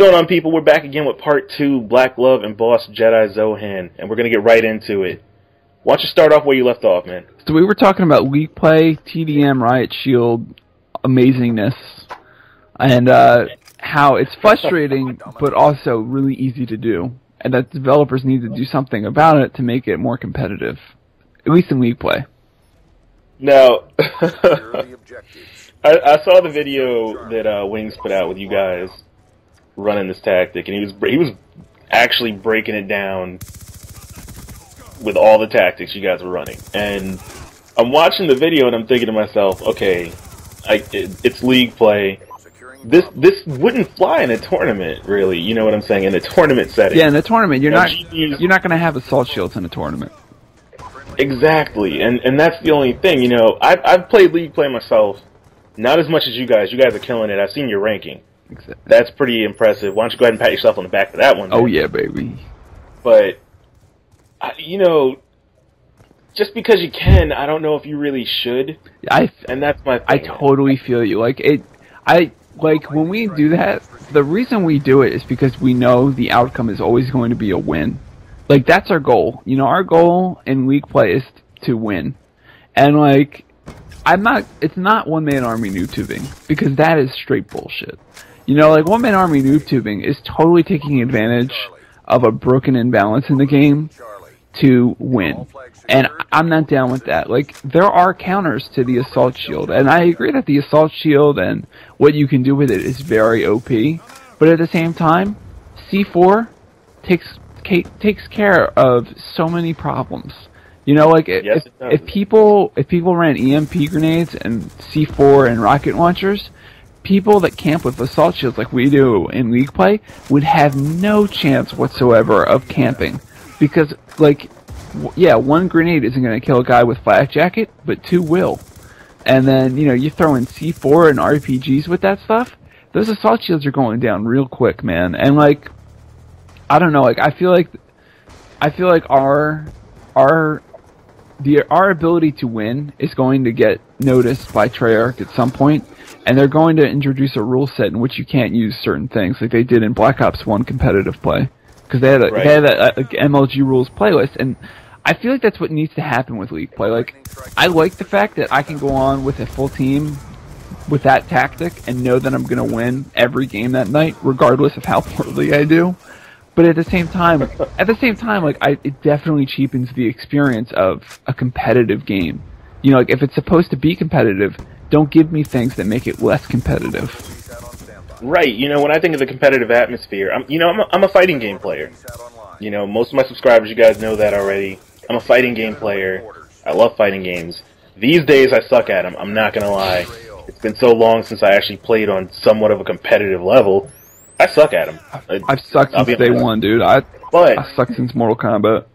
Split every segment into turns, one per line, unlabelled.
going on, people? We're back again with part 2, Black Love and BOSSjediZohan, and we're going to get right into it. Why don't you start off where you left off, man?
So we were talking about League play, TDM, Riot Shield, amazingness, and how it's frustrating, but also really easy to do, and that developers need to do something about it to make it more competitive, at least in League play.
Now, I saw the video that Wings put out with you guys running this tactic, and he was actually breaking it down with all the tactics you guys were running. And I'm watching the video and I'm thinking to myself, okay, it's League play. This wouldn't fly in a tournament, really. You know what I'm saying? In a tournament setting.
Yeah, in a tournament, you're not going to have assault shields in a tournament.
Exactly, and that's the only thing. You know, I've played League play myself. Not as much as you guys. You guys are killing it. I've seen your ranking.
Exactly.
That's pretty impressive. Why don't you go ahead and pat yourself on the back for that one?
Oh, yeah, baby.
But, you know, just because you can, I don't know if you really should. And that's my thing.
I totally feel you. Like, when we do that, the reason we do it is because we know the outcome is always going to be a win. Like, that's our goal. You know, our goal in League play is to win. And, like, it's not one-man army noob tubing, because that is straight bullshit. You know, like, one-man army noob tubing is totally taking advantage of a broken imbalance in the game to win. And I'm not down with that. Like, there are counters to the assault shield, and I agree that the assault shield and what you can do with it is very OP, but at the same time, C4 takes care of so many problems. You know, like, if people ran EMP grenades and C4 and rocket launchers, people that camp with assault shields like we do in League play would have no chance whatsoever of camping. Because, like, yeah, one grenade isn't going to kill a guy with flak jacket, but two will. And then, you know, you throw in C4 and RPGs with that stuff, those assault shields are going down real quick, man. And, like, I don't know, like, I feel like our ability to win is going to get noticed by Treyarch at some point, and they're going to introduce a rule set in which you can't use certain things, like they did in Black Ops 1 competitive play, because they had a MLG rules playlist, and I feel like that's what needs to happen with League play. Like, I like the fact that I can go on with a full team with that tactic and know that I'm going to win every game that night, regardless of how poorly I do. But at the same time, like, it definitely cheapens the experience of a competitive game. You know, like, if it's supposed to be competitive, don't give me things that make it less competitive.
Right. You know, when I think of the competitive atmosphere, I'm a fighting game player. You know, most of my subscribers, you guys know that already. I'm a fighting game player. I love fighting games. These days, I suck at them. I'm not gonna lie. It's been so long since I actually played on somewhat of a competitive level. I suck at him.
I've sucked since day one, dude. I sucked since Mortal Kombat.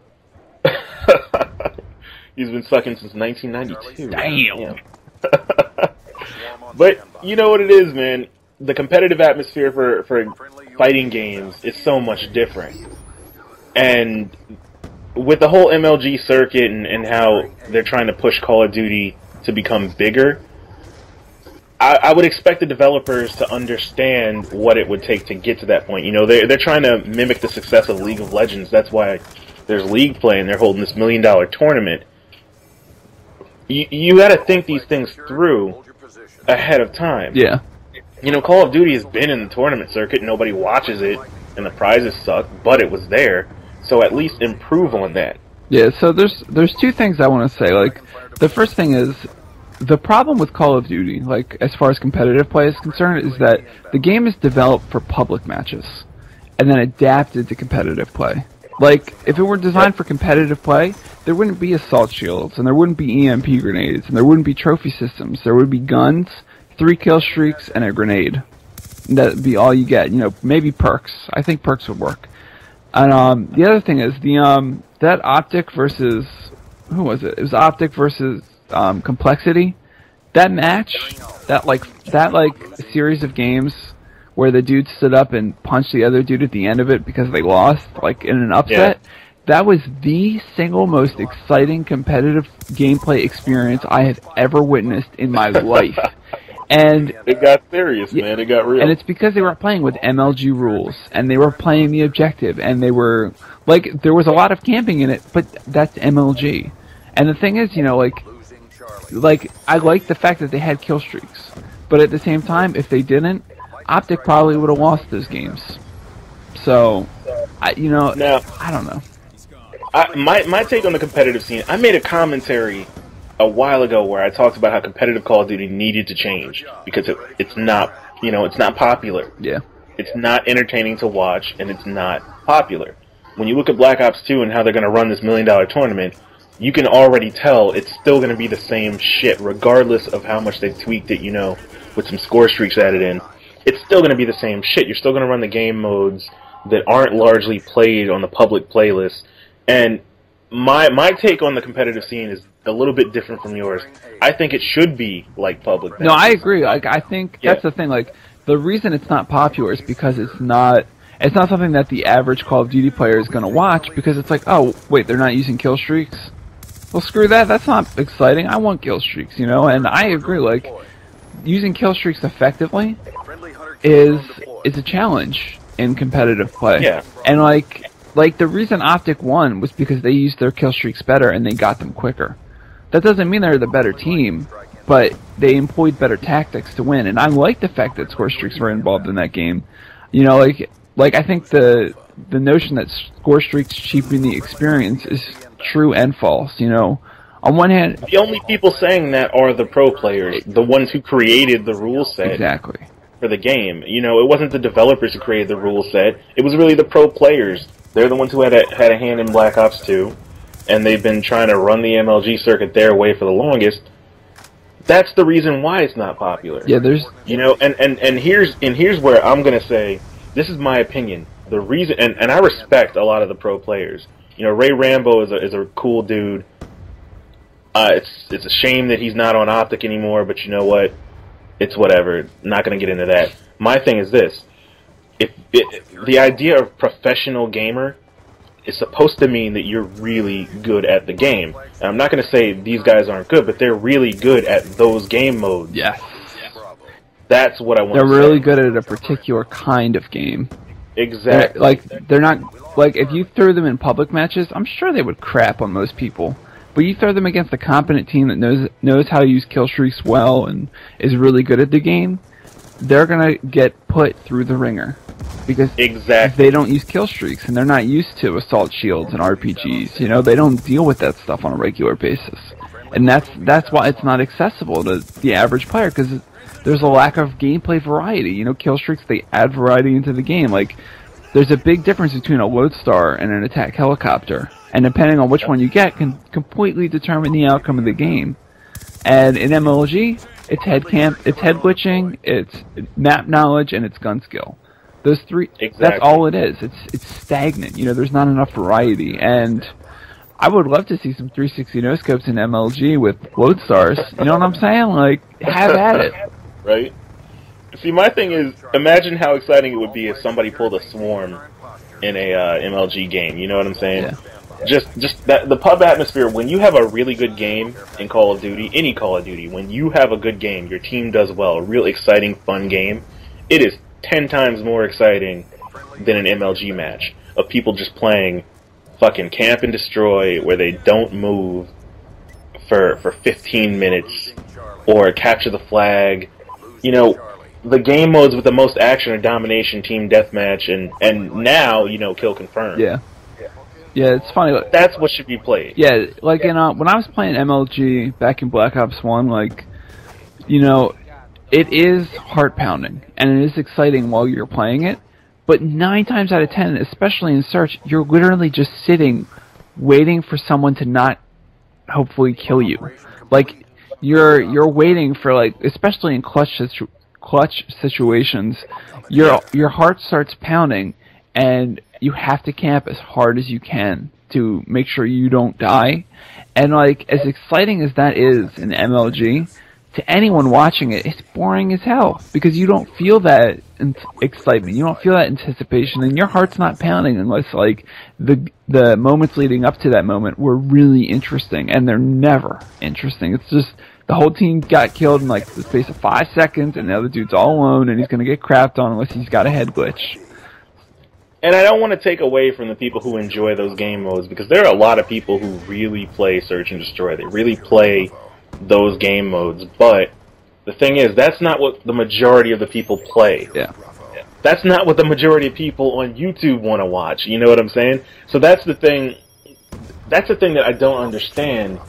He's been sucking since 1992.
Damn.
But you know what it is, man. The competitive atmosphere for fighting games is so much different. And with the whole MLG circuit and how they're trying to push Call of Duty to become bigger, I would expect the developers to understand what it would take to get to that point. You know, they're trying to mimic the success of League of Legends. That's why there's League play and they're holding this $1 million tournament. You got to think these things through ahead of time.
Yeah.
You know, Call of Duty has been in the tournament circuit. Nobody watches it, and the prizes suck, but it was there. So at least improve on that.
Yeah, so there's two things I want to say. Like, the first thing is, the problem with Call of Duty, like, as far as competitive play is concerned, is that the game is developed for public matches, and then adapted to competitive play. Like, if it were designed for competitive play, there wouldn't be assault shields, and there wouldn't be EMP grenades, and there wouldn't be trophy systems. There would be guns, 3 kill streaks, and a grenade. And that'd be all you get. You know, maybe perks. I think perks would work. And the other thing is that Optic versus, who was it? It was Optic versus Complexity. That match, that series of games where the dude stood up and punched the other dude at the end of it because they lost, like, in an upset. Yeah. That was the single most exciting competitive gameplay experience I have ever witnessed in my life. And
it got serious, man. It got real.
And it's because they were playing with MLG rules, and they were playing the objective, and they were, like, there was a lot of camping in it, but that's MLG. And the thing is, you know, like, I like the fact that they had kill streaks, but at the same time, if they didn't, Optic probably would have lost those games. So, I don't know.
My take on the competitive scene, I made a commentary a while ago where I talked about how competitive Call of Duty needed to change because it's not, it's not popular.
Yeah.
It's not entertaining to watch, and it's not popular. When you look at Black Ops 2 and how they're going to run this $1 million tournament, you can already tell it's still going to be the same shit, regardless of how much they've tweaked it, with some score streaks added in. It's still going to be the same shit. You're still going to run the game modes that aren't largely played on the public playlist. And my take on the competitive scene is a little bit different from yours. I think it should be like public.
No, I agree. Like, I think that's the thing. Like, the reason it's not popular is because it's not something that the average Call of Duty player is going to watch, because it's like, oh, wait, they're not using kill streaks? Well, screw that. That's not exciting. I want kill streaks, And I agree. Like, using kill streaks effectively is a challenge in competitive play.
Yeah.
And like the reason Optic won was because they used their kill streaks better and they got them quicker. That doesn't mean they're the better team, but they employed better tactics to win. And I like the fact that score streaks were involved in that game. Like I think the notion that score streaks cheapen the experience is true and false. On one hand,
the only people saying that are the pro players, the ones who created the rule set.
Exactly.
For the game. It wasn't the developers who created the rule set. It was really the pro players. They're the ones who had a hand in Black Ops 2, and they've been trying to run the MLG circuit their way for the longest. That's the reason why it's not popular.
Yeah, there's
and here's where I'm gonna say, this is my opinion. The reason, and I respect a lot of the pro players. Ray Rambo is a cool dude. It's a shame that he's not on Optic anymore, but you know what? It's whatever. Not going to get into that. My thing is this. The idea of professional gamer is supposed to mean that you're really good at the game. And I'm not going to say these guys aren't good, but they're really good at those game modes.
Yes.
That's what I want to say.
They're really good at a particular kind of game.
Exactly.
They're not... Like, if you threw them in public matches, I'm sure they would crap on most people. But you throw them against a competent team that knows how to use kill streaks well and is really good at the game, they're going to get put through the ringer. Because they don't use kill streaks, and they're not used to assault shields and RPGs. They don't deal with that stuff on a regular basis. And that's why it's not accessible to the average player, because there's a lack of gameplay variety. Kill streaks, they add variety into the game. Like, there's a big difference between a lodestar and an attack helicopter. And depending on which one you get can completely determine the outcome of the game. And in MLG, it's head glitching, it's map knowledge, and it's gun skill. Those three,
exactly.
That's all it is. It's stagnant. There's not enough variety. And I would love to see some 360 no-scopes in MLG with lodestars. You know what I'm saying? Like, have at it.
Right? See, my thing is, imagine how exciting it would be if somebody pulled a swarm in a MLG game. You know what I'm saying?
Yeah.
Just that the pub atmosphere, when you have a really good game in Call of Duty, any Call of Duty, when you have a good game, your team does well, a real exciting, fun game, it is 10 times more exciting than an MLG match of people just playing fucking camp and destroy where they don't move for 15 minutes or capture the flag. The game modes with the most action are domination, team deathmatch, and now, kill confirm.
Yeah. Yeah, it's funny. Like,
that's what should be played.
Yeah, like when I was playing MLG back in Black Ops 1, it is heart-pounding, and it is exciting while you're playing it, but 9 times out of 10, especially in search, you're literally just sitting, waiting for someone to not hopefully kill you. Like, you're waiting for, especially in clutch situations, your heart starts pounding, and you have to camp as hard as you can to make sure you don't die. And as exciting as that is in MLG, to anyone watching it, it's boring as hell because you don't feel that excitement, you don't feel that anticipation, and your heart's not pounding unless the moments leading up to that moment were really interesting, and they're never interesting. It's just the whole team got killed in like the space of 5 seconds, and the other dude's all alone, and he's gonna get crapped on unless he's got a head glitch.
And I don't want to take away from the people who enjoy those game modes, because there are a lot of people who really play Search and Destroy. They really play those game modes, but the thing is, that's not what the majority of the people play.
Yeah.
That's not what the majority of people on YouTube want to watch. You know what I'm saying? So that's the thing. That's the thing that I don't understand.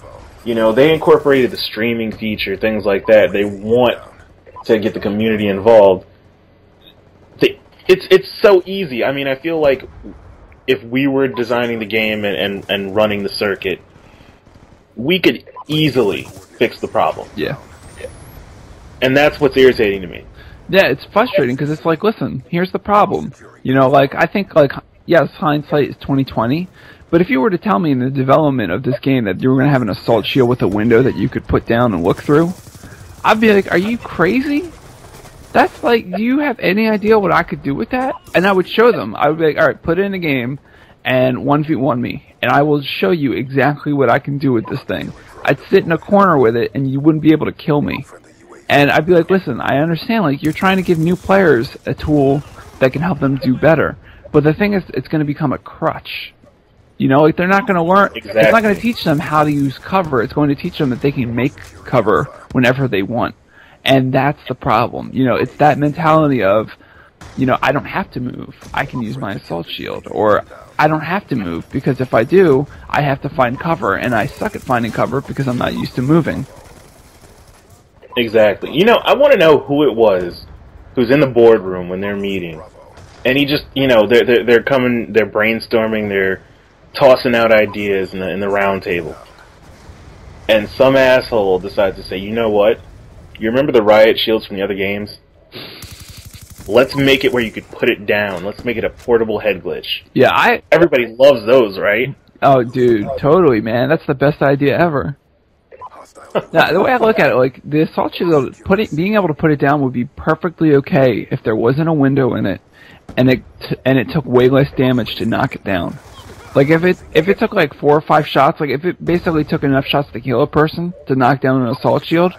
You know, they incorporated the streaming feature, things like that. They want to get the community involved. It's so easy. I mean, I feel like if we were designing the game and running the circuit, we could easily fix the problem.
Yeah.
And that's what's irritating to me.
Yeah, it's frustrating because it's like, listen, here's the problem. You know, like, I think, like, yes, hindsight is 20/20, but if you were to tell me in the development of this game that you were going to have an assault shield with a window that you could put down and look through, I'd be like, are you crazy? That's like, do you have any idea what I could do with that? And I would show them. I would be like, alright, put it in a game and 1v1 me, and I will show you exactly what I can do with this thing. I'd sit in a corner with it and you wouldn't be able to kill me. And I'd be like, listen, I understand, like, you're trying to give new players a tool that can help them do better. But the thing is, it's going to become a crutch. You know, like, they're not going to learn,
Exactly.
It's not going to teach them how to use cover. It's going to teach them that they can make cover whenever they want. And that's the problem. You know, it's that mentality of, you know, I don't have to move. I can use my assault shield. Or, I don't have to move, because if I do, I have to find cover. And I suck at finding cover because I'm not used to moving.
Exactly. You know, I want to know who it was who's in the boardroom when they're meeting, and he just, you know, they're coming, they're brainstorming, they're tossing out ideas in the round table, and some asshole decides to say, you know what? You remember the riot shields from the other games? Let's make it where you could put it down. Let's make it a portable head glitch.
Yeah,
Everybody loves those, right?
Oh, dude, totally, man. That's the best idea ever. Now, the way I look at it, like, the assault shield, being able to put it down would be perfectly okay if there wasn't a window in it, and it took way less damage to knock it down. Like, if it took like 4 or 5 shots, like if it basically took enough shots to kill a person to knock down an assault shield,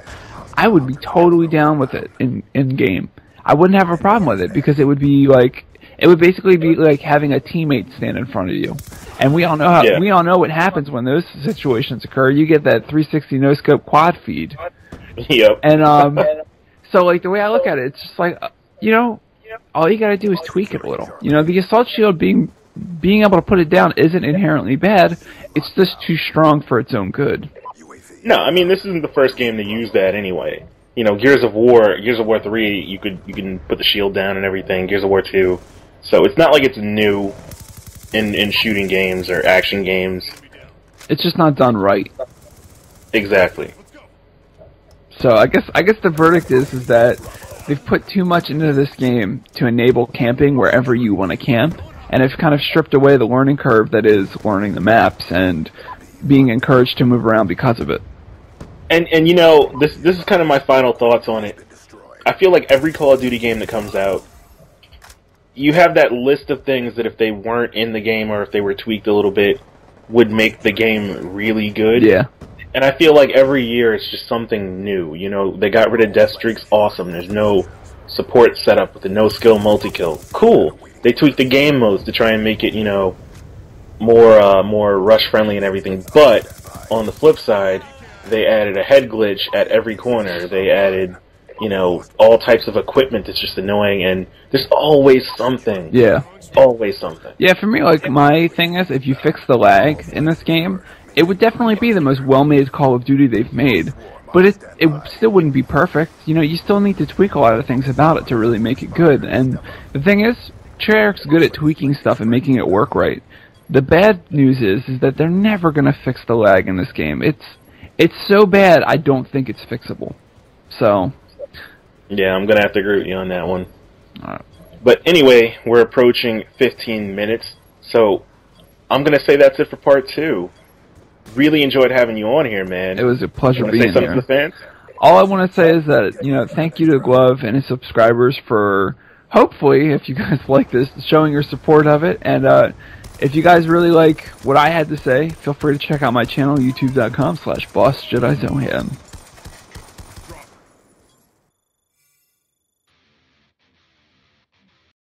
I would be totally down with it in game. I wouldn't have a problem with it, because it would be like, it would basically be like having a teammate stand in front of you. And we all know we all know what happens when those situations occur. You get that 360 no scope quad feed.
Yep.
And so, like, the way I look at it, it's just like, you know, all you gotta do is tweak it a little. You know, the assault shield being able to put it down isn't inherently bad. It's just too strong for its own good.
No, I mean, this isn't the first game to use that anyway. You know, Gears of War 3, you can put the shield down and everything. Gears of War 2, so it's not like it's new in shooting games or action games.
It's just not done right.
Exactly.
So I guess the verdict is that they've put too much into this game to enable camping wherever you want to camp, and have kind of stripped away the learning curve that is learning the maps and being encouraged to move around because of it.
And you know, this is kind of my final thoughts on it. I feel like every Call of Duty game that comes out, you have that list of things that if they weren't in the game or if they were tweaked a little bit, would make the game really good.
Yeah.
And I feel like every year it's just something new. You know, they got rid of death streaks, awesome. There's no support setup with the no-skill multi-kill. Cool. They tweaked the game modes to try and make it, you know, more rush-friendly and everything. But, on the flip side, they added a head glitch at every corner. They added, you know, all types of equipment that's just annoying, and there's always something.
Yeah.
Always something.
Yeah, for me, like, my thing is, if you fix the lag in this game, it would definitely be the most well-made Call of Duty they've made. But it still wouldn't be perfect. You know, you still need to tweak a lot of things about it to really make it good. And the thing is, Treyarch's good at tweaking stuff and making it work right. The bad news is that they're never going to fix the lag in this game. It's so bad, I don't think it's fixable. So...
yeah, I'm going to have to agree with you on that one.
Alright.
But anyway, we're approaching 15 minutes, so I'm going to say that's it for part 2. Really enjoyed having you on here, man.
It was a pleasure being
say something
here.
to the fans?
All I want to say is that, you know, thank you to Glove and his subscribers for, hopefully, if you guys like this, showing your support of it. And if you guys really like what I had to say, feel free to check out my channel, youtube.com/BOSSjediZohan.